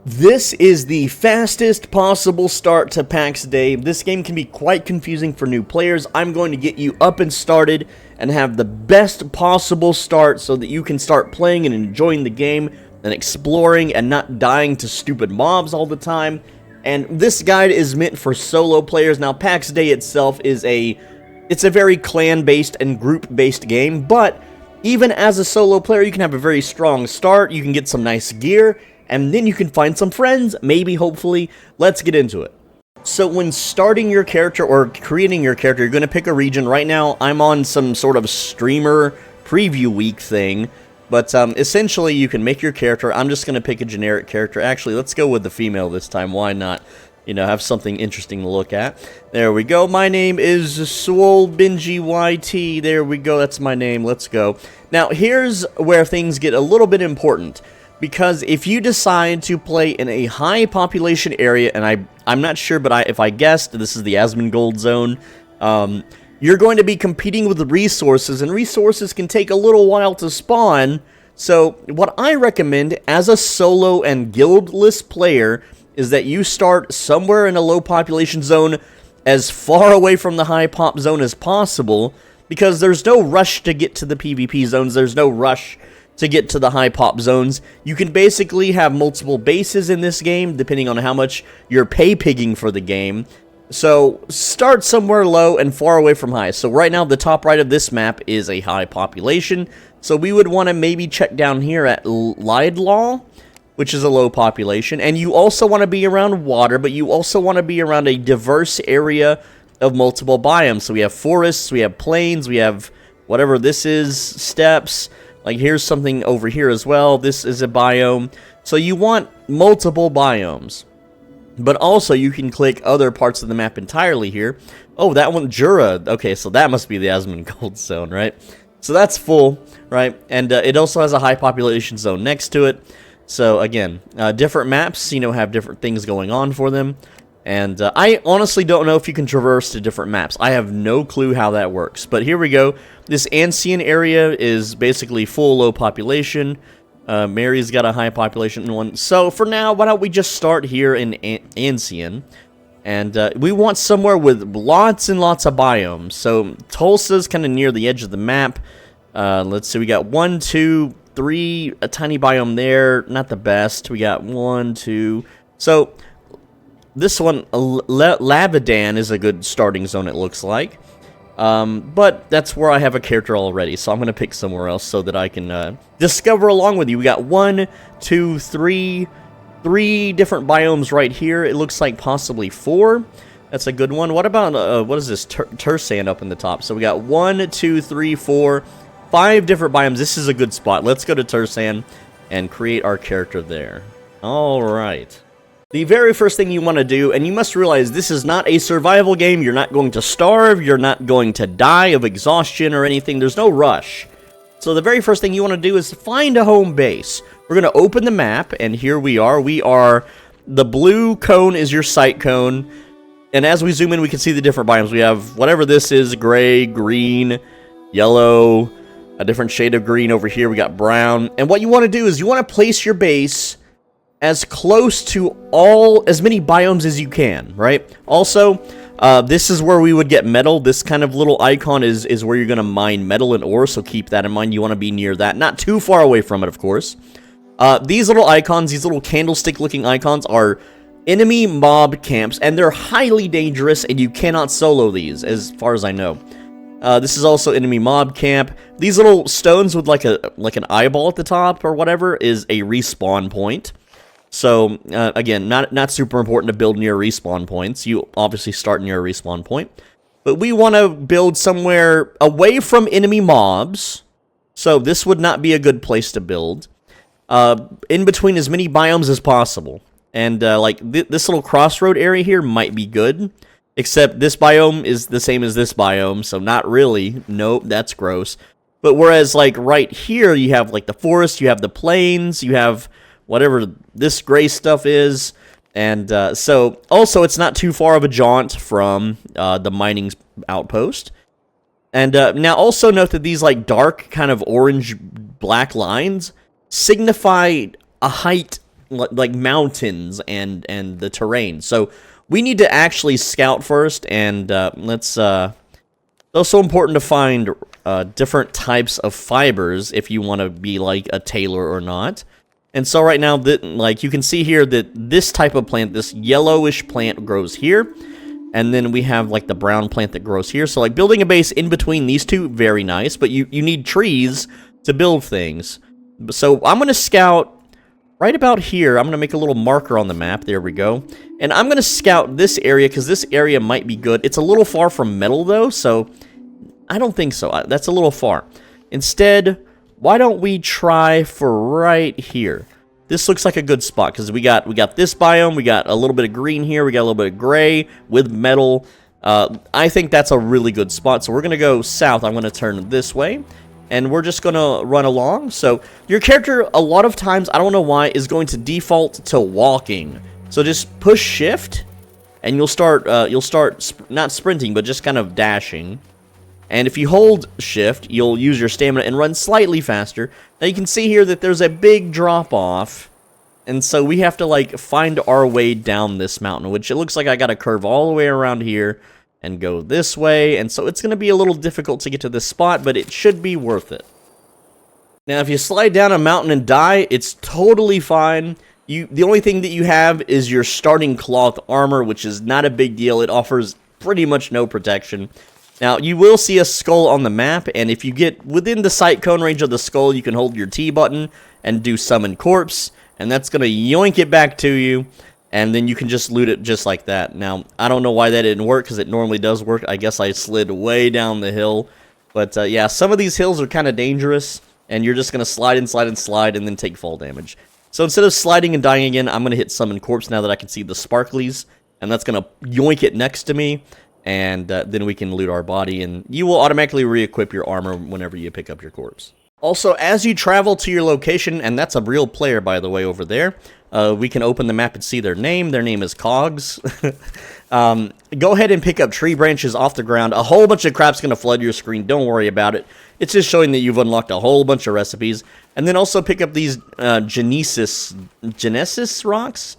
This is the fastest possible start to Pax Dei. This game can be quite confusing for new players. I'm going to get you up and started and have the best possible start so that you can start playing and enjoying the game and exploring and not dying to stupid mobs all the time. And this guide is meant for solo players. Now, Pax Dei itself is a very clan-based and group-based game, but even as a solo player, you can have a very strong start. You can get some nice gear, and then you can find some friends, maybe, hopefully. Let's get into it. So when starting your character or creating your character, you're going to pick a region. Right now, I'm on some sort of streamer preview week thing, but essentially, you can make your character. I'm just going to pick a generic character. Actually, let's go with the female this time. Why not? You know, have something interesting to look at. There we go. My name is SwoleBenjiYT. There we go. That's my name. Let's go. Now, here's where things get a little bit important. Because if you decide to play in a high population area, and I'm not sure, but if I guessed, this is the Asmongold zone, you're going to be competing with resources, and resources can take a little while to spawn. So what I recommend as a solo and guildless player is that you start somewhere in a low population zone as far away from the high pop zone as possible, because there's no rush to get to the PvP zones, there's no rush to get to the high pop zones. You can basically have multiple bases in this game, depending on how much you're pay-pigging for the game. So, start somewhere low and far away from high. So right now, the top right of this map is a high population. So we would want to maybe check down here at Laidlaw, which is a low population. And you also want to be around water, but you also want to be around a diverse area of multiple biomes. So we have forests, we have plains, we have whatever this is, steppes. Like, here's something over here as well. This is a biome. So you want multiple biomes. But also, you can click other parts of the map entirely here. Oh, that one, Jura. Okay, so that must be the Asmongold zone, right? So that's full, right? And it also has a high population zone next to it. So, again, different maps, you know, have different things going on for them. And I honestly don't know if you can traverse to different maps. I have no clue how that works. But here we go. This Ancien area is basically full low population. Mary's got a high population one. So for now, why don't we just start here in Ancien. And we want somewhere with lots and lots of biomes. So Tulsa's kind of near the edge of the map. Let's see, we got 1, 2, 3, a tiny biome there. Not the best. We got 1, 2. So this one, Labadan, is a good starting zone, it looks like. But that's where I have a character already, so I'm going to pick somewhere else so that I can discover along with you. We got 1, 2, 3 different biomes right here. It looks like possibly 4. That's a good one. What about, what is this, Tursan up in the top? So we got 1, 2, 3, 4, 5 different biomes. This is a good spot. Let's go to Tursan and create our character there. All right. The very first thing you want to do, and you must realize this is not a survival game, you're not going to starve, you're not going to die of exhaustion or anything, there's no rush. So the very first thing you want to do is find a home base. We're going to open the map, and here we are, the blue cone is your sight cone, and as we zoom in we can see the different biomes. We have whatever this is, gray, green, yellow, a different shade of green over here, we got brown, and what you want to do is you want to place your base as close to as many biomes as you can, right? Also, this is where we would get metal. This kind of little icon is where you're going to mine metal and ore, so keep that in mind. You want to be near that. Not too far away from it, of course. These little icons, these little candlestick-looking icons are enemy mob camps, and they're highly dangerous, and you cannot solo these, as far as I know. This is also enemy mob camp. These little stones with like an eyeball at the top or whatever is a respawn point. So, again, not super important to build near respawn points. You obviously start near a respawn point. But we want to build somewhere away from enemy mobs. So this would not be a good place to build. In between as many biomes as possible. And, like, this little crossroad area here might be good. Except this biome is the same as this biome, so not really. Nope, that's gross. But whereas, like, right here, you have, like, the forest, you have the plains, you have whatever this gray stuff is, and so also it's not too far of a jaunt from the mining outpost. And now also note that these like dark kind of orange black lines signify a height like mountains and the terrain. So we need to actually scout first, and let's. It's also important to find different types of fibers if you want to be like a tailor or not. And so right now, like you can see here that this type of plant, this yellowish plant, grows here. And then we have like the brown plant that grows here. So like building a base in between these two, very nice. But you need trees to build things. So I'm going to scout right about here. I'm going to make a little marker on the map. There we go. And I'm going to scout this area because this area might be good. It's a little far from metal though. So I don't think so. That's a little far. Instead, why don't we try for right here? This looks like a good spot because we got this biome, we got a little bit of green here, we got a little bit of gray with metal. I think that's a really good spot. So we're gonna go south. I'm gonna turn this way, and we're just gonna run along. So your character, a lot of times, I don't know why, is going to default to walking. So just push shift, and you'll start not sprinting, but just kind of dashing. And if you hold shift, you'll use your stamina and run slightly faster. Now you can see here that there's a big drop off. And so we have to like find our way down this mountain, which it looks like I got to curve all the way around here and go this way. And so it's going to be a little difficult to get to this spot, but it should be worth it. Now if you slide down a mountain and die, it's totally fine. The only thing that you have is your starting cloth armor, which is not a big deal. It offers pretty much no protection. Now, you will see a skull on the map, and if you get within the sight cone range of the skull, you can hold your T button and do Summon Corpse, and that's going to yoink it back to you, and then you can just loot it just like that. Now, I don't know why that didn't work, because it normally does work. I guess I slid way down the hill, but yeah, some of these hills are kind of dangerous, and you're just going to slide and slide and slide, and then take fall damage. So instead of sliding and dying again, I'm going to hit Summon Corpse now that I can see the sparklies, and that's going to yoink it next to me. And then we can loot our body, and you will automatically re-equip your armor whenever you pick up your corpse. Also, as you travel to your location, and that's a real player, by the way, over there, we can open the map and see their name. Their name is Cogs. Go ahead and pick up tree branches off the ground. A whole bunch of crap's going to flood your screen. Don't worry about it. It's just showing that you've unlocked a whole bunch of recipes. And then also pick up these Genesis rocks?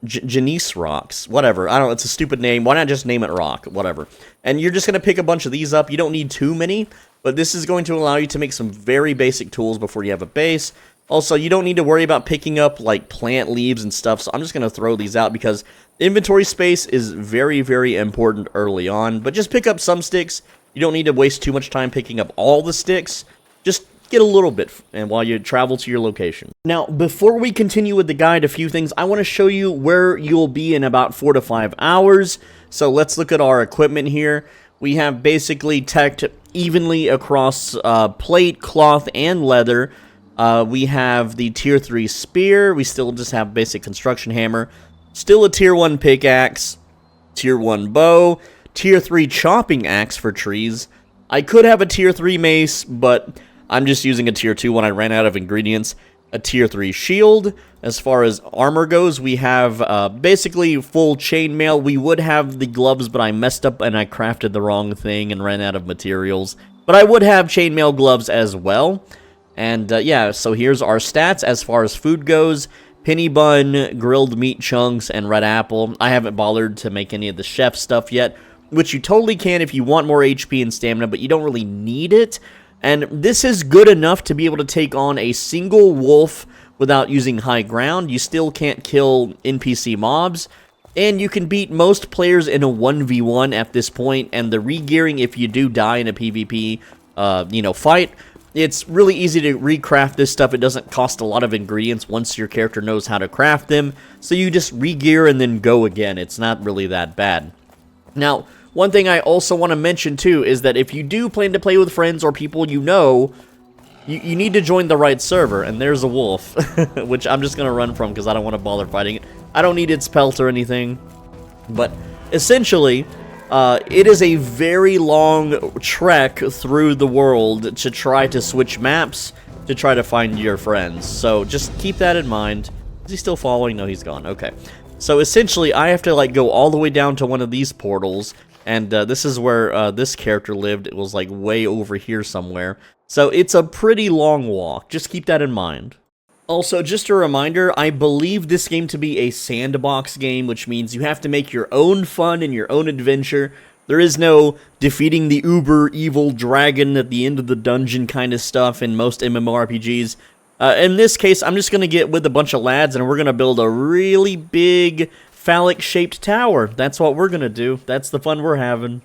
Janice rocks, whatever. I don't know, it's a stupid name. Why not just name it rock? Whatever. And you're just going to pick a bunch of these up. You don't need too many, but this is going to allow you to make some very basic tools before you have a base. Also, you don't need to worry about picking up like plant leaves and stuff, so I'm just going to throw these out because inventory space is very, very important early on. But just pick up some sticks. You don't need to waste too much time picking up all the sticks. Just get a little bit and while you travel to your location. Now, before we continue with the guide, a few things. I want to show you where you'll be in about 4 to 5 hours. So let's look at our equipment here. We have basically teched evenly across plate, cloth, and leather. We have the tier 3 spear. We still just have basic construction hammer. Still a tier 1 pickaxe, tier 1 bow, tier 3 chopping axe for trees. I could have a tier 3 mace, but I'm just using a tier 2 when I ran out of ingredients. A tier 3 shield. As far as armor goes, we have basically full chainmail. We would have the gloves, but I messed up and I crafted the wrong thing and ran out of materials. But I would have chainmail gloves as well. And yeah, so here's our stats as far as food goes. Penny bun, grilled meat chunks, and red apple. I haven't bothered to make any of the chef stuff yet, which you totally can if you want more HP and stamina, but you don't really need it. And this is good enough to be able to take on a single wolf without using high ground. You still can't kill NPC mobs, and you can beat most players in a 1v1 at this point, and the re-gearing if you do die in a PvP, fight, it's really easy to recraft this stuff. It doesn't cost a lot of ingredients once your character knows how to craft them, so you just re-gear and then go again. It's not really that bad. Now, one thing I also want to mention, too, is that if you do plan to play with friends or people you know, you need to join the right server, and there's a wolf, which I'm just going to run from because I don't want to bother fighting it. I don't need its pelt or anything, but essentially, it is a very long trek through the world to try to switch maps to try to find your friends, so just keep that in mind. Is he still following? No, he's gone. Okay. So essentially, I have to like go all the way down to one of these portals, and this is where this character lived. It was like way over here somewhere. So it's a pretty long walk. Just keep that in mind. Also, just a reminder, I believe this game to be a sandbox game, which means you have to make your own fun and your own adventure. There is no defeating the uber evil dragon at the end of the dungeon kind of stuff in most MMORPGs. In this case, I'm just going to get with a bunch of lads and we're going to build a really big phallic-shaped tower. That's what we're going to do. That's the fun we're having.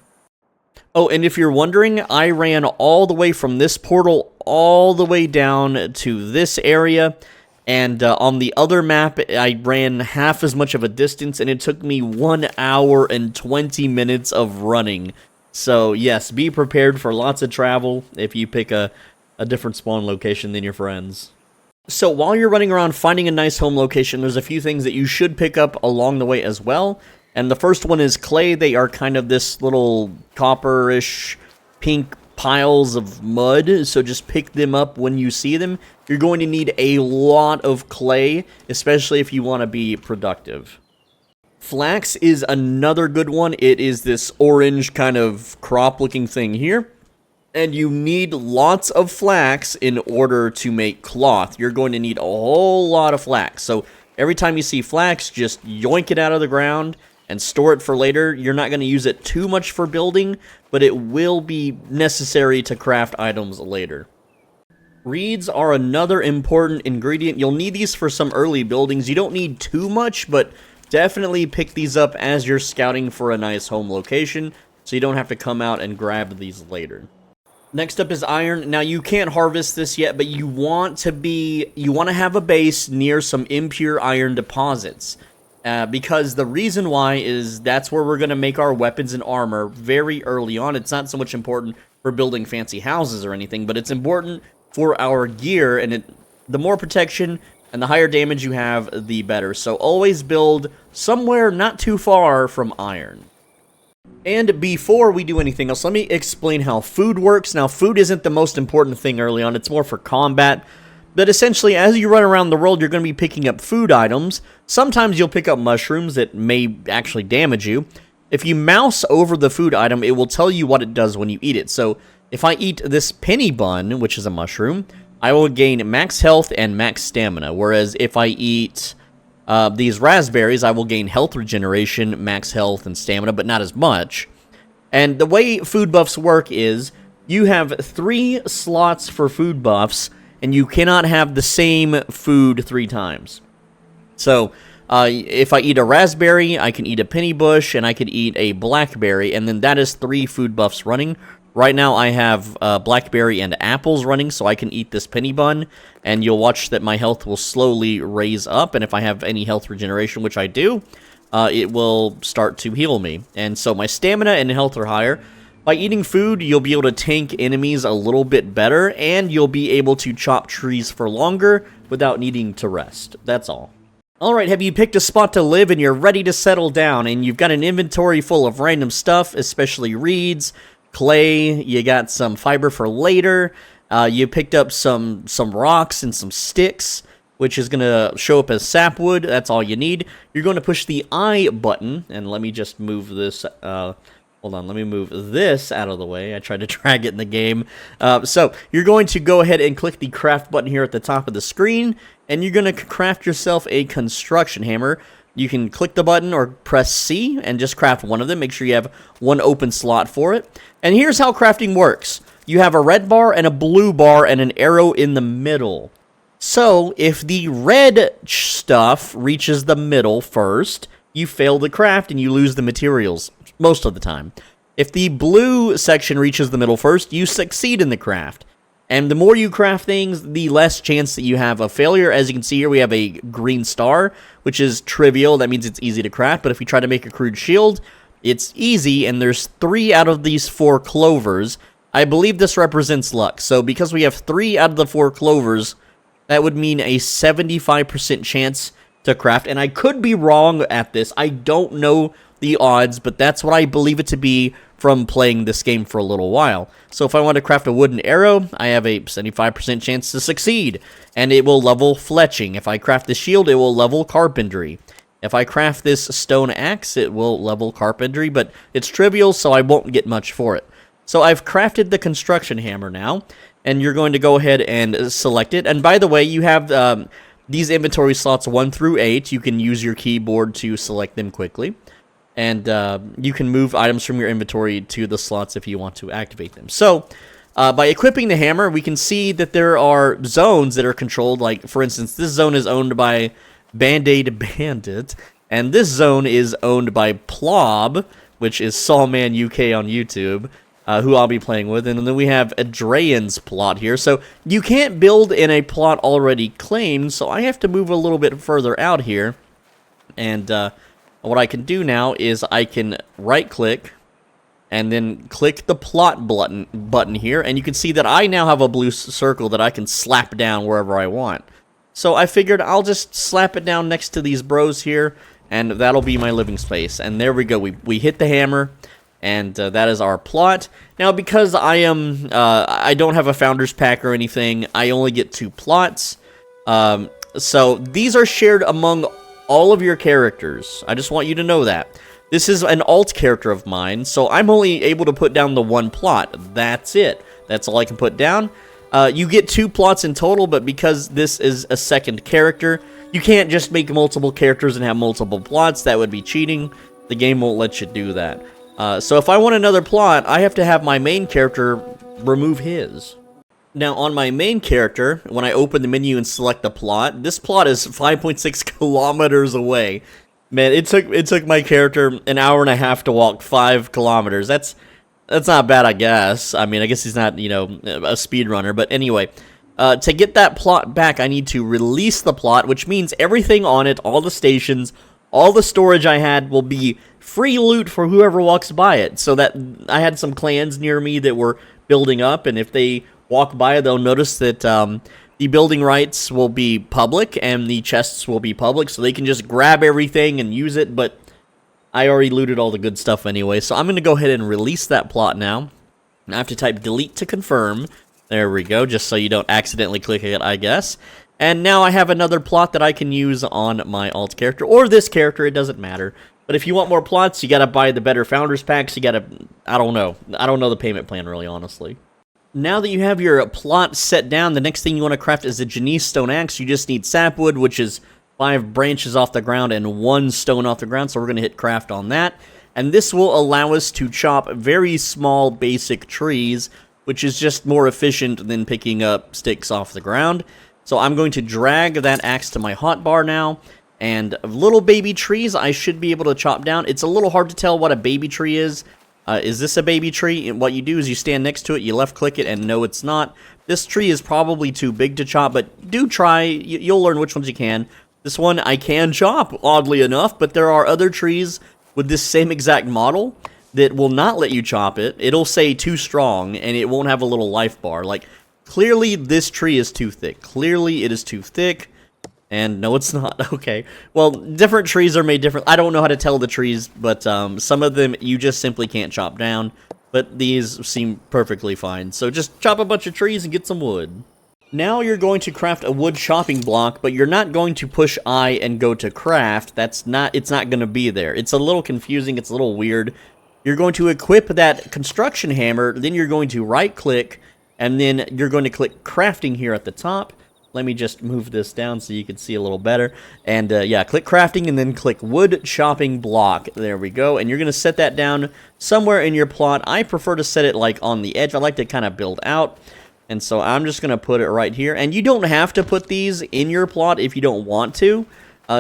Oh, and if you're wondering, I ran all the way from this portal all the way down to this area, and on the other map, I ran half as much of a distance, and it took me 1 hour and 20 minutes of running. So, yes, be prepared for lots of travel if you pick a different spawn location than your friends. So, while you're running around finding a nice home location, there's a few things that you should pick up along the way as well. And the first one is clay. They are kind of this little copperish pink piles of mud, so just pick them up when you see them. You're going to need a lot of clay, especially if you want to be productive. Flax is another good one. It is this orange kind of crop-looking thing here. And you need lots of flax in order to make cloth. You're going to need a whole lot of flax. So every time you see flax, just yoink it out of the ground and store it for later. You're not going to use it too much for building, but it will be necessary to craft items later. Reeds are another important ingredient. You'll need these for some early buildings. You don't need too much, but definitely pick these up as you're scouting for a nice home location, so you don't have to come out and grab these later. Next up is iron. Now, you can't harvest this yet, but you want to have a base near some impure iron deposits. Because the reason why is that's where we're going to make our weapons and armor very early on. It's not so much important for building fancy houses or anything, but it's important for our gear, and the more protection and the higher damage you have, the better. So always build somewhere not too far from iron. And before we do anything else, let me explain how food works. Now, food isn't the most important thing early on. It's more for combat. But essentially, as you run around the world, you're going to be picking up food items. Sometimes you'll pick up mushrooms that may actually damage you. If you mouse over the food item, it will tell you what it does when you eat it. So, if I eat this penny bun, which is a mushroom, I will gain max health and max stamina. Whereas if I eat these raspberries, I will gain health regeneration, max health, and stamina, but not as much. And the way food buffs work is, you have 3 slots for food buffs, and you cannot have the same food 3 times. So, if I eat a raspberry, I can eat a penny bush, and I can eat a blackberry, and then that is 3 food buffs running. Right now, I have blackberry and apples running, so I can eat this penny bun, and you'll watch that my health will slowly raise up, and if I have any health regeneration, which I do, it will start to heal me. And so my stamina and health are higher. By eating food, you'll be able to tank enemies a little bit better, and you'll be able to chop trees for longer without needing to rest. That's all. Alright, have you picked a spot to live and you're ready to settle down, and you've got an inventory full of random stuff, especially reeds, clay, you got some fiber for later, you picked up some rocks and some sticks, which is going to show up as sapwood. That's all you need. You're going to push the I button, and let me just move this, hold on, let me move this out of the way. I tried to drag it in the game. So, you're going to go ahead and click the craft button here at the top of the screen, and you're going to craft yourself a construction hammer. You can click the button or press C and just craft one of them. Make sure you have one open slot for it. And here's how crafting works. You have a red bar and a blue bar and an arrow in the middle. So, if the red stuff reaches the middle first, you fail the craft and you lose the materials, most of the time. If the blue section reaches the middle first, you succeed in the craft. And the more you craft things, the less chance that you have a failure. As you can see here, we have a green star, which is trivial. That means it's easy to craft. But if we try to make a crude shield, it's easy, and there's 3 out of these 4 clovers. I believe this represents luck. So because we have 3 out of the 4 clovers, that would mean a 75% chance to craft. And I could be wrong at this. I don't know the odds, but that's what I believe it to be from playing this game for a little while. So if I want to craft a wooden arrow, I have a 75% chance to succeed, and it will level fletching. If I craft the shield, it will level carpentry. If I craft this stone axe, it will level carpentry, but it's trivial, so I won't get much for it. So I've crafted the construction hammer now, and you're going to go ahead and select it. And by the way, you have these inventory slots 1 through 8, you can use your keyboard to select them quickly. And you can move items from your inventory to the slots if you want to activate them. So, by equipping the hammer, we can see that there are zones that are controlled. Like, for instance, this zone is owned by Band-Aid Bandit, and this zone is owned by Plob, which is Sawman UK on YouTube, who I'll be playing with. And then we have Adrian's plot here. So you can't build in a plot already claimed, so I have to move a little bit further out here. And what I can do now is I can right-click and then click the plot button here, and you can see that I now have a blue circle that I can slap down wherever I want. So I figured I'll just slap it down next to these bros here, and that'll be my living space. And there we go. We hit the hammer, and that is our plot. Now, because I don't have a founder's pack or anything, I only get 2 plots. So these are shared among all of your characters. I just want you to know that. This is an alt character of mine, so I'm only able to put down the 1 plot. That's it. That's all I can put down. You get 2 plots in total, but because this is a second character, you can't just make multiple characters and have multiple plots. That would be cheating. The game won't let you do that. So if I want another plot, I have to have my main character remove his. Now, on my main character, when I open the menu and select the plot, this plot is 5.6 kilometers away. Man, it took my character an hour and a half to walk 5 kilometers. That's not bad, I guess. I mean, I guess he's not, you know, a speedrunner. But anyway, to get that plot back, I need to release the plot, which means everything on it, all the stations, all the storage I had will be free loot for whoever walks by it. So that I had some clans near me that were building up, and if they walk by, they'll notice that the building rights will be public and the chests will be public, so they can just grab everything and use it, but I already looted all the good stuff anyway, so I'm going to go ahead and release that plot now. I have to type delete to confirm. There we go, just so you don't accidentally click it, I guess. And now I have another plot that I can use on my alt character, or this character, it doesn't matter. But if you want more plots, you gotta buy the better Founders Packs, you gotta, I don't know the payment plan really, honestly. Now that you have your plot set down, the next thing you want to craft is a Janice Stone Axe. You just need sapwood, which is 5 branches off the ground and 1 stone off the ground, so we're going to hit craft on that. And this will allow us to chop very small basic trees, which is just more efficient than picking up sticks off the ground. So I'm going to drag that axe to my hotbar now, and little baby trees I should be able to chop down. It's a little hard to tell what a baby tree is. Is this a baby tree? And what you do is you stand next to it, you left click it, and no, it's not. This tree is probably too big to chop, but do try. You'll learn which ones you can. This one I can chop, oddly enough, but there are other trees with this same exact model that will not let you chop it. It'll say too strong, and it won't have a little life bar. Like, clearly this tree is too thick. Clearly it is too thick. And no, it's not. Okay. Well, different trees are made different. I don't know how to tell the trees, but some of them you just simply can't chop down. But these seem perfectly fine. So just chop a bunch of trees and get some wood. Now you're going to craft a wood chopping block, but you're not going to push I and go to craft. It's not going to be there. It's a little confusing. It's a little weird. You're going to equip that construction hammer. Then you're going to right click, and then you're going to click crafting here at the top. Let me just move this down so you can see a little better. And yeah, click crafting and then click wood chopping block. There we go. And you're going to set that down somewhere in your plot. I prefer to set it like on the edge. I like to kind of build out. And so I'm just going to put it right here. And you don't have to put these in your plot if you don't want to.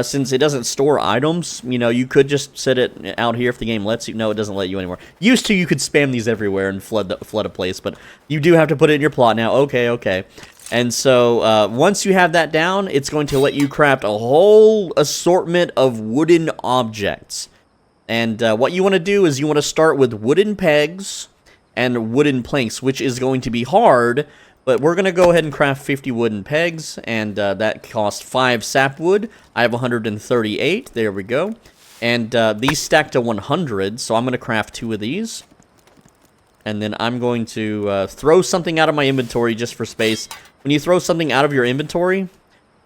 Since it doesn't store items, you know, you could just set it out here if the game lets you. No, it doesn't let you anymore. Used to, you could spam these everywhere and flood a place. But you do have to put it in your plot now. Okay. And so, once you have that down, it's going to let you craft a whole assortment of wooden objects. And what you want to do is you want to start with wooden pegs and wooden planks, which is going to be hard, but we're going to go ahead and craft 50 wooden pegs, and that costs 5 sapwood. I have 138, there we go. And these stack to 100, so I'm going to craft 2 of these. And then I'm going to throw something out of my inventory just for space. When you throw something out of your inventory,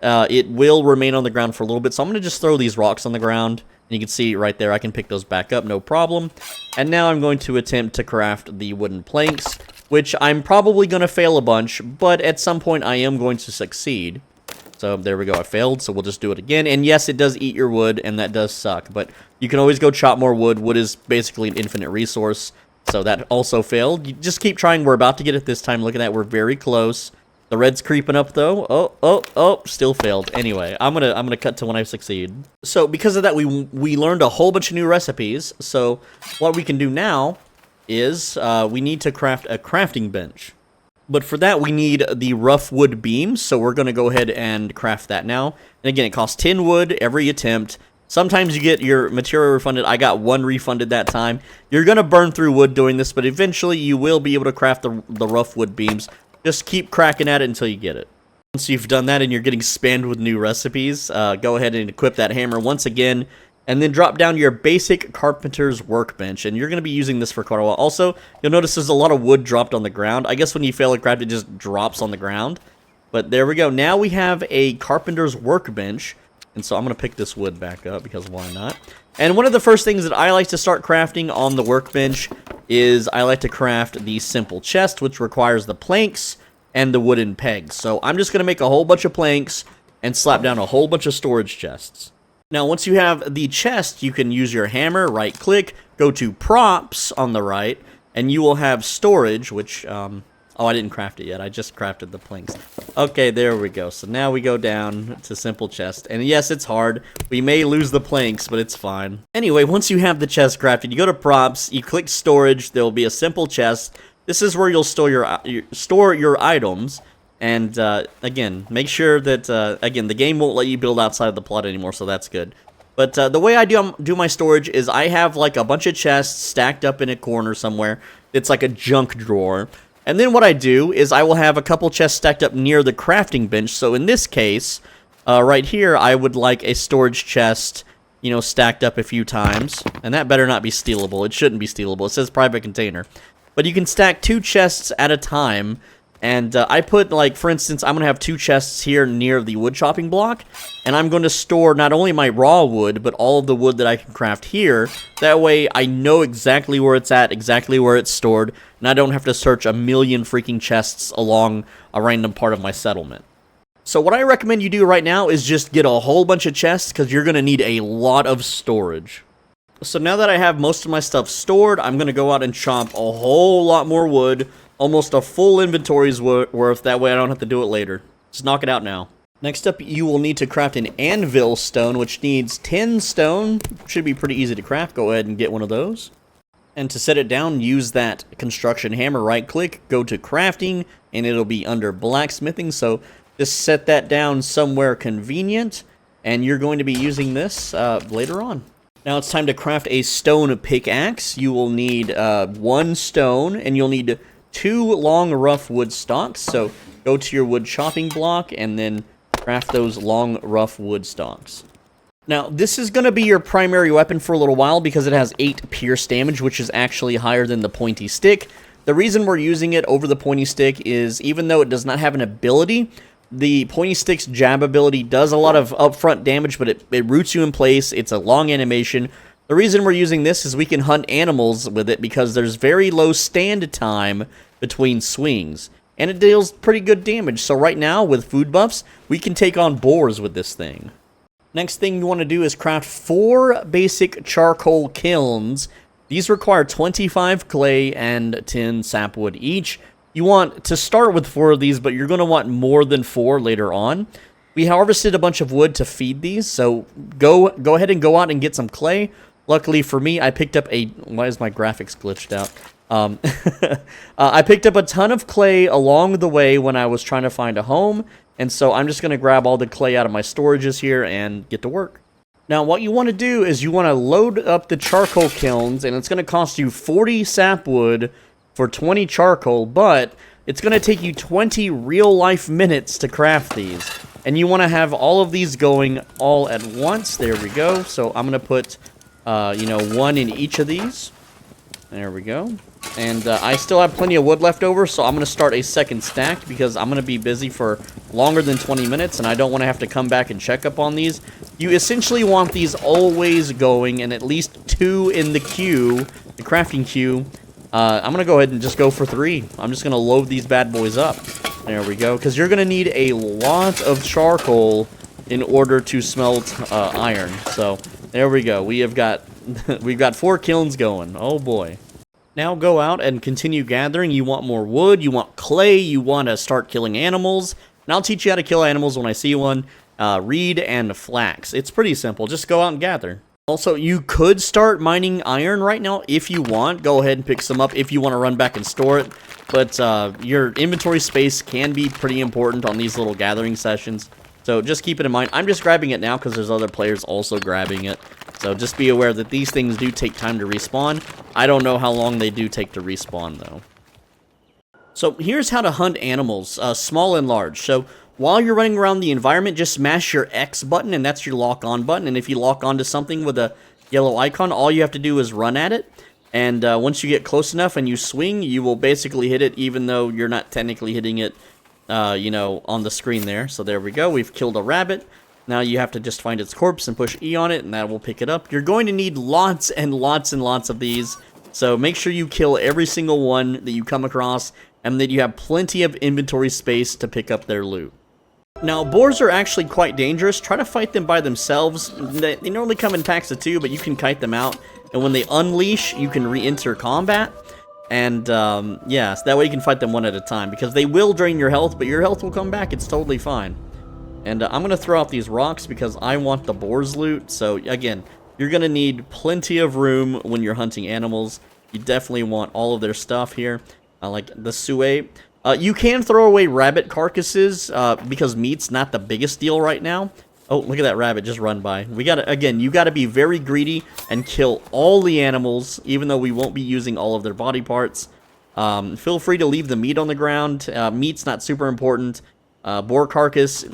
it will remain on the ground for a little bit. So I'm going to just throw these rocks on the ground. And you can see right there, I can pick those back up, no problem. And now I'm going to attempt to craft the wooden planks, which I'm probably going to fail a bunch, but at some point I am going to succeed. So there we go, I failed, so we'll just do it again. And yes, it does eat your wood, and that does suck, but you can always go chop more wood. Wood is basically an infinite resource, so that also failed. You just keep trying. We're about to get it this time. Look at that, we're very close. The red's creeping up, though. Oh, still failed. Anyway, I'm gonna cut to when I succeed. So because of that, we learned a whole bunch of new recipes. So what we can do now is we need to craft a crafting bench. But for that, we need the rough wood beams, so we're going to go ahead and craft that now. And again, it costs 10 wood every attempt. Sometimes you get your material refunded. I got 1 refunded that time. You're going to burn through wood doing this, but eventually you will be able to craft the rough wood beams. Just keep cracking at it until you get it. Once you've done that and you're getting spammed with new recipes, go ahead and equip that hammer once again. And then drop down your basic carpenter's workbench. And you're going to be using this for quite a while. Also, you'll notice there's a lot of wood dropped on the ground. I guess when you fail a craft, it just drops on the ground. But there we go. Now we have a carpenter's workbench. And so I'm going to pick this wood back up because why not? And one of the first things that I like to start crafting on the workbench is I like to craft the simple chest, which requires the planks and the wooden pegs. So I'm just going to make a whole bunch of planks and slap down a whole bunch of storage chests. Now, once you have the chest, you can use your hammer, right-click, go to props on the right, and you will have storage, which, oh, I didn't craft it yet. I just crafted the planks. Okay, there we go. So now we go down to simple chest. And yes, it's hard. We may lose the planks, but it's fine. Anyway, once you have the chest crafted, you go to props, you click storage, there will be a simple chest. This is where you'll store your items. And, again, make sure that, again, the game won't let you build outside of the plot anymore, so that's good. But, the way I do my storage is I have, like, a bunch of chests stacked up in a corner somewhere. It's like a junk drawer. And then what I do is I will have a couple chests stacked up near the crafting bench. So in this case, right here, I would like a storage chest, you know, stacked up a few times. And that better not be stealable. It shouldn't be stealable. It says private container. But you can stack 2 chests at a time. And I put, like, for instance, I'm going to have 2 chests here near the wood chopping block. And I'm going to store not only my raw wood, but all of the wood that I can craft here. That way, I know exactly where it's at, exactly where it's stored. And I don't have to search a million freaking chests along a random part of my settlement. So what I recommend you do right now is just get a whole bunch of chests, because you're going to need a lot of storage. So now that I have most of my stuff stored, I'm going to go out and chop a whole lot more wood. Almost a full inventory's worth, that way I don't have to do it later. Just knock it out now. Next up, you will need to craft an anvil stone, which needs 10 stone. Should be pretty easy to craft. Go ahead and get one of those. And to set it down, use that construction hammer, right-click, go to crafting, and it'll be under blacksmithing. So just set that down somewhere convenient, and you're going to be using this later on. Now it's time to craft a stone pickaxe. You will need 1 stone, and you'll need 2 long rough wood stalks. So go to your wood chopping block and then craft those long rough wood stalks. Now this is going to be your primary weapon for a little while because it has 8 pierce damage, which is actually higher than the pointy stick. The reason we're using it over the pointy stick is even though it does not have an ability, the pointy stick's jab ability does a lot of upfront damage, but it roots you in place. It's a long animation. The reason we're using this is we can hunt animals with it because there's very low stand time between swings. And it deals pretty good damage. So right now, with food buffs, we can take on boars with this thing. Next thing you want to do is craft 4 basic charcoal kilns. These require 25 clay and 10 sapwood each. You want to start with 4 of these, but you're going to want more than 4 later on. We harvested a bunch of wood to feed these, so go ahead and go out and get some clay. Luckily for me, I picked up a... Why is my graphics glitched out? I picked up a ton of clay along the way when I was trying to find a home, and so I'm just going to grab all the clay out of my storages here and get to work. Now, what you want to do is you want to load up the charcoal kilns, and it's going to cost you 40 sapwood for 20 charcoal, but it's going to take you 20 real-life minutes to craft these. And you want to have all of these going all at once. There we go. So I'm going to put... 1 in each of these. There we go. And I still have plenty of wood left over, so I'm going to start a second stack because I'm going to be busy for longer than 20 minutes, and I don't want to have to come back and check up on these. You essentially want these always going, and at least 2 in the queue, the crafting queue. I'm going to go ahead and just go for 3. I'm just going to load these bad boys up. There we go. Because you're going to need a lot of charcoal in order to smelt iron. So there we go. We have got we've got 4 kilns going. Oh boy. Now go out and continue gathering. You want more wood, you want clay, you want to start killing animals. And I'll teach you how to kill animals when I see one. Reed and flax. It's pretty simple. Just go out and gather. Also, you could start mining iron right now if you want. Go ahead and pick some up if you want to run back and store it. But your inventory space can be pretty important on these little gathering sessions. So just keep it in mind. I'm just grabbing it now because there's other players also grabbing it. So just be aware that these things do take time to respawn. I don't know how long they do take to respawn, though. So here's how to hunt animals, small and large. So while you're running around the environment, just smash your X button, and that's your lock-on button. And if you lock onto something with a yellow icon, all you have to do is run at it. And once you get close enough and you swing, you will basically hit it, even though you're not technically hitting it, you know, on the screen there. So there we go. We've killed a rabbit. Now you have to just find its corpse and push E on it, and that will pick it up. You're going to need lots and lots and lots of these. So make sure you kill every single one that you come across, and that you have plenty of inventory space to pick up their loot. Now, boars are actually quite dangerous. Try to fight them by themselves. They normally come in packs of 2, but you can kite them out. And when they unleash, you can re-enter combat. And, yeah, so that way you can fight them one at a time. Because they will drain your health, but your health will come back. It's totally fine. And I'm going to throw out these rocks because I want the boar's loot. So, again, you're going to need plenty of room when you're hunting animals. You definitely want all of their stuff here. Like the suet. You can throw away rabbit carcasses because meat's not the biggest deal right now. Oh, look at that rabbit just run by. We gotta, again, you gotta be very greedy and kill all the animals, even though we won't be using all of their body parts. Feel free to leave the meat on the ground. Meat's not super important. Boar carcass.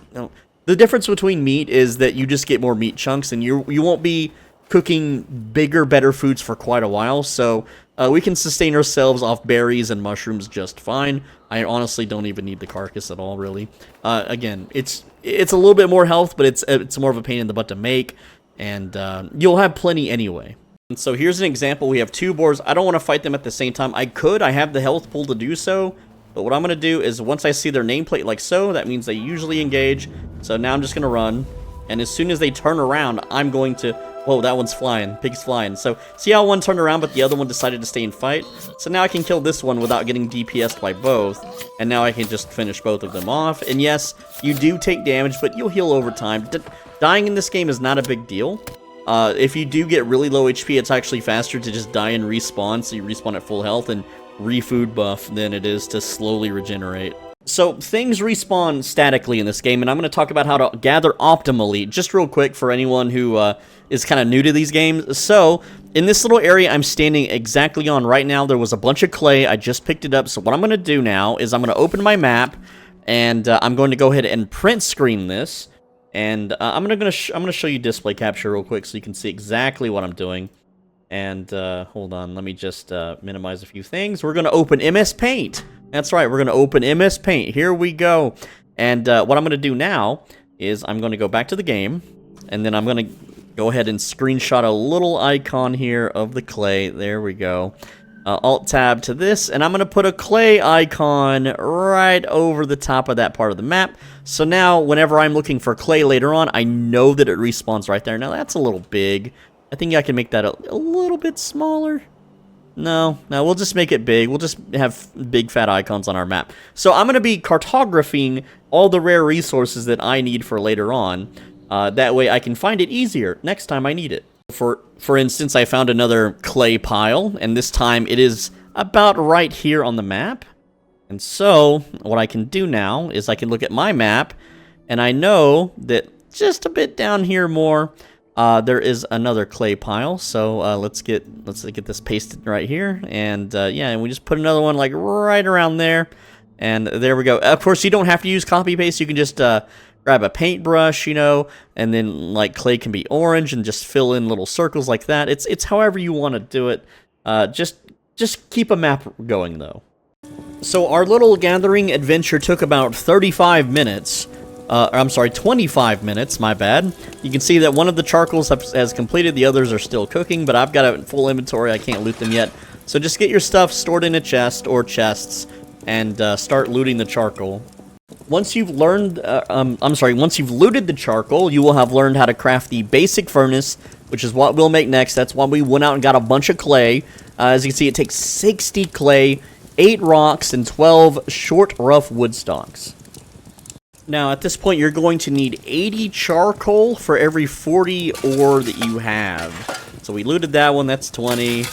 The difference between meat is that you just get more meat chunks, and you won't be cooking bigger, better foods for quite a while. So we can sustain ourselves off berries and mushrooms just fine. I honestly don't even need the carcass at all, really. Again, it's a little bit more health, but it's more of a pain in the butt to make, and you'll have plenty anyway. And so here's an example. We have 2 boars. I don't want to fight them at the same time. I could. I have the health pool to do so. But what I'm going to do is once I see their nameplate like so, that means they usually engage. So now I'm just going to run. And as soon as they turn around, I'm going to... Whoa, that one's flying. Pig's flying. So see how one turned around, but the other one decided to stay and fight? So now I can kill this one without getting DPS'd by both. And now I can just finish both of them off. And yes, you do take damage, but you'll heal over time. Dying in this game is not a big deal. If you do get really low HP, it's actually faster to just die and respawn. So you respawn at full health and re-food buff than it is to slowly regenerate. So things respawn statically in this game, and I'm going to talk about how to gather optimally, just real quick for anyone who is kind of new to these games. So in this little area I'm standing exactly on right now, there was a bunch of clay. I just picked it up. So what I'm going to do now is I'm going to open my map, and I'm going to go ahead and print screen this, and I'm going to show you display capture real quick so you can see exactly what I'm doing. And hold on, let me just minimize a few things. We're going to open MS Paint. That's right, we're going to open MS Paint. Here we go. And what I'm going to do now is I'm going to go back to the game, and then I'm going to go ahead and screenshot a little icon here of the clay. There we go. Alt-tab to this, and I'm going to put a clay icon right over the top of that part of the map. So now, whenever I'm looking for clay later on, I know that it respawns right there. Now, that's a little big. I think I can make that a little bit smaller. No, we'll just make it big. We'll just have big fat icons on our map. So I'm going to be cartographing all the rare resources that I need for later on. That way I can find it easier next time I need it. For instance, I found another clay pile, and this time it is about right here on the map. And so what I can do now is I can look at my map, and I know that just a bit down here more, there is another clay pile. So let's get this pasted right here, and yeah, and we just put another one like right around there, and there we go. Of course, you don't have to use copy paste. You can just grab a paintbrush, you know, and then like clay can be orange and just fill in little circles like that. It's however you want to do it. Just keep a map going though. So our little gathering adventure took about 35 minutes. I'm sorry, 25 minutes, my bad. You can see that one of the charcoals has completed, the others are still cooking, but I've got a full inventory, I can't loot them yet. So just get your stuff stored in a chest or chests, and start looting the charcoal. Once you've learned, once you've looted the charcoal, you will have learned how to craft the basic furnace, which is what we'll make next. That's why we went out and got a bunch of clay. As you can see, it takes 60 clay, 8 rocks, and 12 short, rough wood stalks. Now, at this point, you're going to need 80 charcoal for every 40 ore that you have. So we looted that one, that's 20.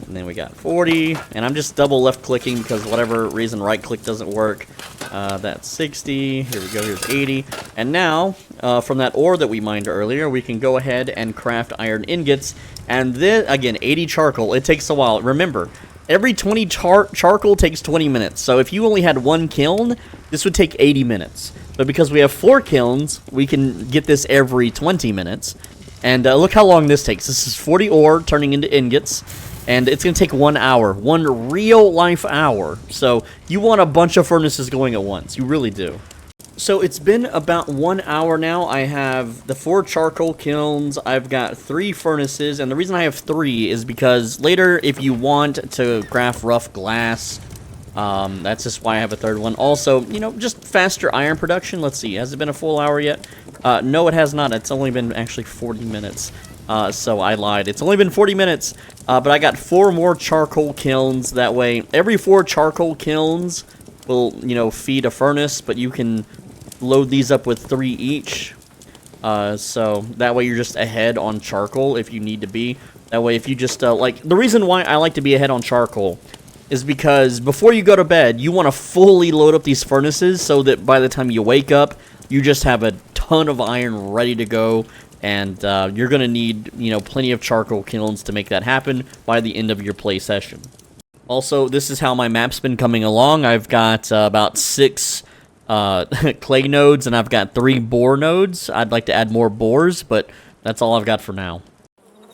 And then we got 40, and I'm just double left clicking because whatever reason right click doesn't work. That's 60, here we go, here's 80. And now, from that ore that we mined earlier, we can go ahead and craft iron ingots. And then, again, 80 charcoal, it takes a while. Remember, every 20 charcoal takes 20 minutes. So if you only had 1 kiln, this would take 80 minutes. But because we have 4 kilns, we can get this every 20 minutes. And look how long this takes. This is 40 ore turning into ingots. And it's going to take 1 hour. 1 real-life hour. So you want a bunch of furnaces going at once. You really do. So it's been about 1 hour now. I have the 4 charcoal kilns. I've got 3 furnaces. And the reason I have 3 is because later, if you want to craft rough glass, that's just why I have a 3rd one. Also, you know, just faster iron production. Let's see. Has it been a full hour yet? No, it has not. It's only been actually 40 minutes. So I lied. It's only been 40 minutes, but I got 4 more charcoal kilns. That way, every 4 charcoal kilns will, you know, feed a furnace, but you can load these up with 3 each. So that way you're just ahead on charcoal if you need to be. That way if you just, like, the reason why I like to be ahead on charcoal is because before you go to bed, you want to fully load up these furnaces so that by the time you wake up, you just have a ton of iron ready to go. And you're going to need, you know, plenty of charcoal kilns to make that happen by the end of your play session. Also, this is how my map's been coming along. I've got about 6 clay nodes, and I've got 3 boar nodes. I'd like to add more boars, but that's all I've got for now.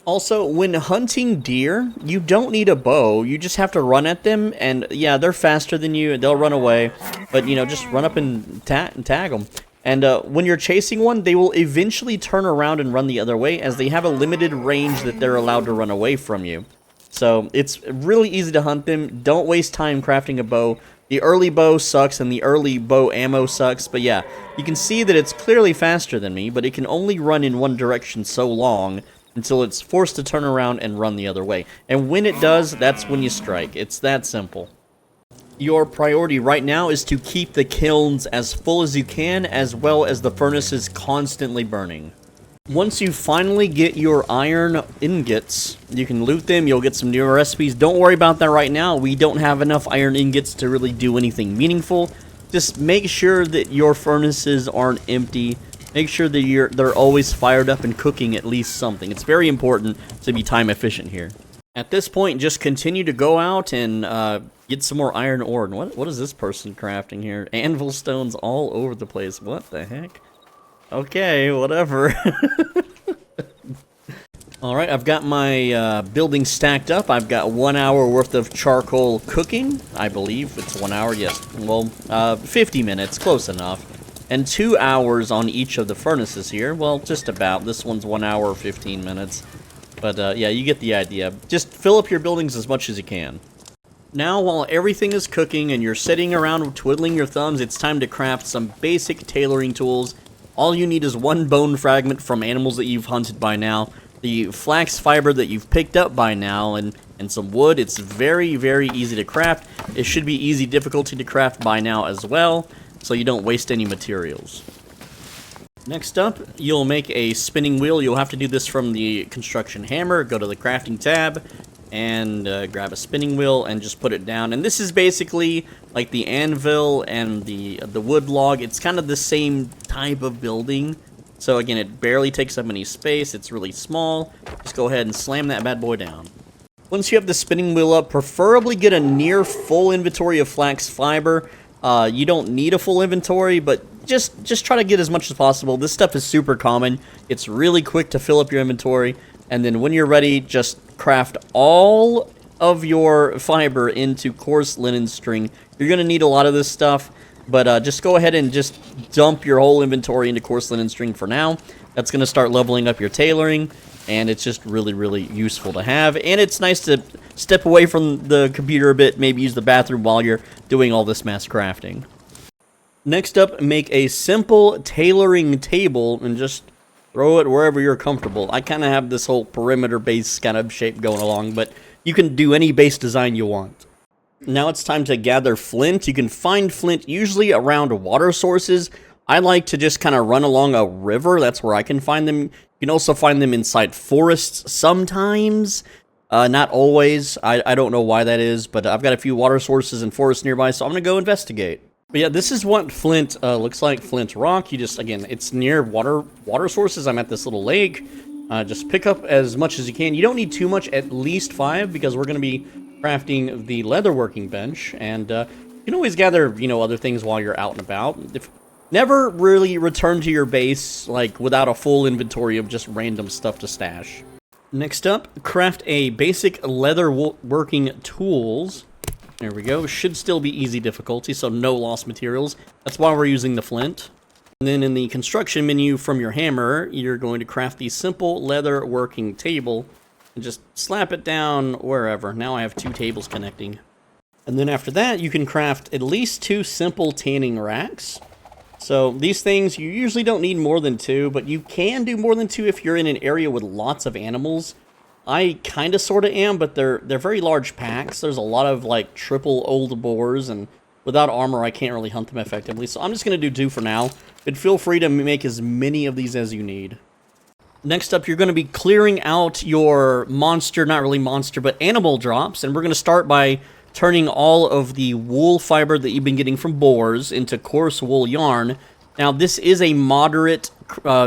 Also, when hunting deer, you don't need a bow. You just have to run at them, and yeah, they're faster than you, and they'll run away. But, you know, just run up and tag them. And when you're chasing one, they will eventually turn around and run the other way, as they have a limited range that they're allowed to run away from you. So it's really easy to hunt them. Don't waste time crafting a bow. The early bow sucks, and the early bow ammo sucks. But yeah, you can see that it's clearly faster than me, but it can only run in one direction so long until it's forced to turn around and run the other way. And when it does, that's when you strike. It's that simple. Your priority right now is to keep the kilns as full as you can, as well as the furnaces constantly burning. Once you finally get your iron ingots, you can loot them, you'll get some newer recipes. Don't worry about that right now. We don't have enough iron ingots to really do anything meaningful. Just make sure that your furnaces aren't empty. Make sure that they're always fired up and cooking at least something. It's very important to be time efficient here. At this point, just continue to go out and get some more iron ore. And what is this person crafting here? Anvil stones all over the place. What the heck? Okay, whatever. Alright, I've got my building stacked up. I've got 1 hour worth of charcoal cooking. I believe it's 1 hour, yes. Well, 50 minutes, close enough. And 2 hours on each of the furnaces here. Well, just about. This one's 1 hour, 15 minutes. But, yeah, you get the idea. Just fill up your buildings as much as you can. Now, while everything is cooking and you're sitting around twiddling your thumbs, it's time to craft some basic tailoring tools. All you need is 1 bone fragment from animals that you've hunted by now, the flax fiber that you've picked up by now, and some wood. It's very, very easy to craft. It should be easy difficulty to craft by now as well, so you don't waste any materials. Next up, you'll make a spinning wheel. You'll have to do this from the construction hammer. Go to the crafting tab and grab a spinning wheel and just put it down. And this is basically like the anvil and the wood log. It's kind of the same type of building. So again, it barely takes up any space. It's really small. Just go ahead and slam that bad boy down. Once you have the spinning wheel up, preferably get a near full inventory of flax fiber. You don't need a full inventory, but just try to get as much as possible. This stuff is super common. It's really quick to fill up your inventory, and then when you're ready, just craft all of your fiber into coarse linen string. You're going to need a lot of this stuff, but just go ahead and just dump your whole inventory into coarse linen string for now. That's going to start leveling up your tailoring, and it's just really, really useful to have. And it's nice to step away from the computer a bit, maybe use the bathroom while you're doing all this mass crafting. Next up, make a simple tailoring table and just throw it wherever you're comfortable. I kind of have this whole perimeter base kind of shape going along, but you can do any base design you want. Now it's time to gather flint. You can find flint usually around water sources. I like to just kind of run along a river. That's where I can find them. You can also find them inside forests sometimes. Not always. I don't know why that is, but I've got a few water sources and forests nearby, so I'm going to go investigate. But yeah, this is what flint looks like. Flint rock. You just, again, it's near water sources. I'm at this little lake. Just pick up as much as you can. You don't need too much, at least 5, because we're going to be crafting the leather working bench. And you can always gather, other things while you're out and about. Never really return to your base, like, without a full inventory of just random stuff to stash. Next up, craft a basic leather working tools. There we go. Should still be easy difficulty, so no lost materials. That's why we're using the flint. And then in the construction menu from your hammer, you're going to craft the simple leather working table and just slap it down wherever. Now I have 2 tables connecting. And then after that, you can craft at least 2 simple tanning racks. So these things, you usually don't need more than 2, but you can do more than 2 if you're in an area with lots of animals. I kind of sort of am, but they're very large packs. There's a lot of, like, triple old boars, and without armor, I can't really hunt them effectively. So I'm just going to do 2 for now, but feel free to make as many of these as you need. Next up, you're going to be clearing out your monster, not really monster, but animal drops, and we're going to start by turning all of the wool fiber that you've been getting from boars into coarse wool yarn. Now, this is a moderate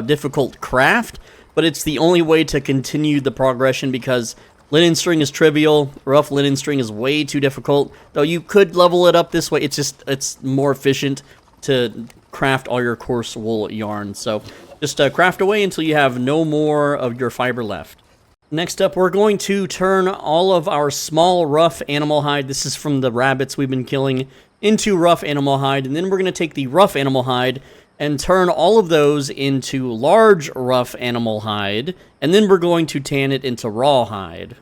difficult craft, but it's the only way to continue the progression because linen string is trivial, rough linen string is way too difficult, though you could level it up this way. It's more efficient to craft all your coarse wool yarn. So just craft away until you have no more of your fiber left. Next up, we're going to turn all of our small rough animal hide, this is from the rabbits we've been killing, into rough animal hide, and then we're going to take the rough animal hide and turn all of those into large rough animal hide, and then we're going to tan it into raw hide.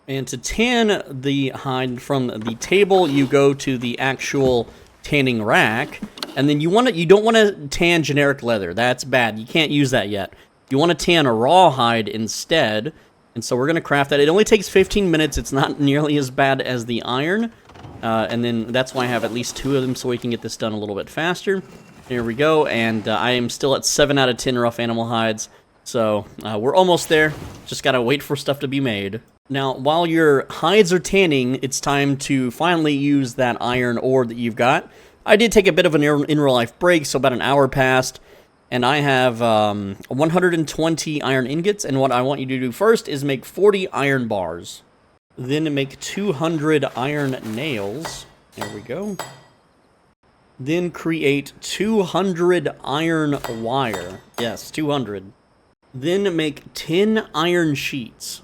And to tan the hide from the table, you go to the actual tanning rack, and then you don't want to tan generic leather. That's bad. You can't use that yet. You want to tan a raw hide instead, and so we're going to craft that. It only takes 15 minutes. It's not nearly as bad as the iron, and then that's why I have at least 2 of them so we can get this done a little bit faster. Here we go, and I am still at 7 out of 10 rough animal hides, so we're almost there. Just gotta wait for stuff to be made. Now, while your hides are tanning, it's time to finally use that iron ore that you've got. I did take a bit of an in-real-life break, so about an hour passed, and I have 120 iron ingots, and what I want you to do first is make 40 iron bars. Then make 200 iron nails. There we go. Then create 200 iron wire. Yes, 200. Then make 10 iron sheets.